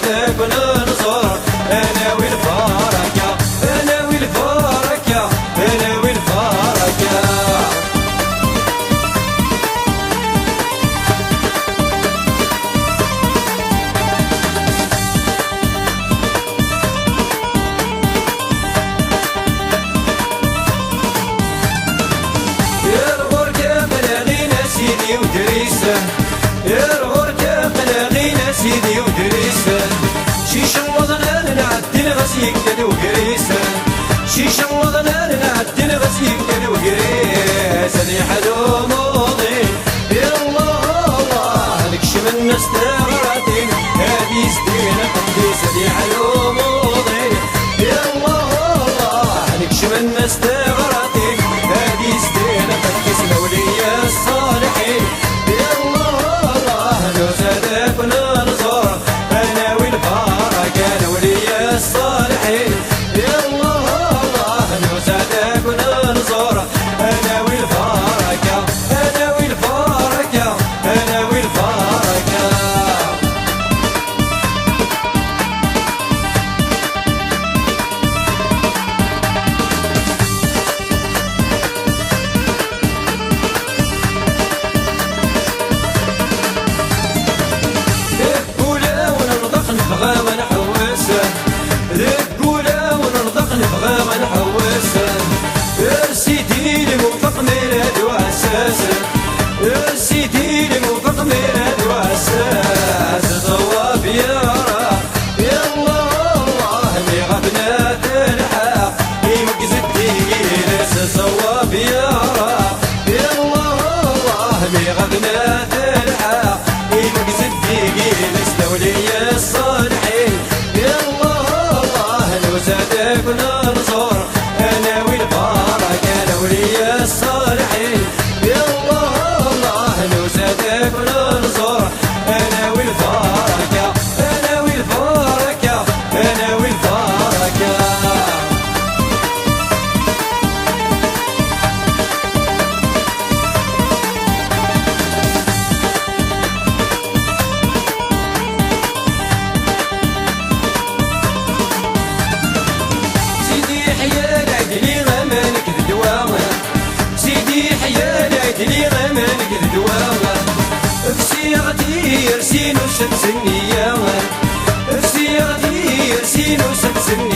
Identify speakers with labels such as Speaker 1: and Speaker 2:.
Speaker 1: وزادك وننصر انا والبركه انا والبركه انا والبركه. سيدي ودريسة يا الغرقة ملاغينا سيدي ودريسة شيش وضنا نعدل غسيك كدو قريسة شيش وضنا نعدل غسيك كدو قريسة لي حلو موضي يا الله الله لكش من نستغرتين هذه سدينة قديسة لي حلو موضي يا الله الله لكش من نستغرتين هذه سدينة قديسة وليا الصالحين يا الله الله لو زادك وننصر انا والبركه انا وليا الصالحين يا الله الله لو زادك وننصر انا والبركه انا والبركه انا والبركه. نبغى ما نحوسه ذكوله ونرضخ نبغى ما نحوسه يا سيدي الموفق من هدوء اساسه يا سيدي الموفق من هدوء اساسه صواب يا رب يا الله الله اللي غبنا تلحق يمكز الدين صواب يا رب يا الله الله اللي غبنا تلحق يمكز الدين استولي الصالحين يا الله الله لو زادك وننصر انا والبركه انا وليا الصالحين يا الله الله لو زادك وننصر انا والبركه انا والبركه انا والبركه. لي غمانك الدواغة بسيرتي يرسين وشمس النيامة بسيرتي يرسين وشمس النيامة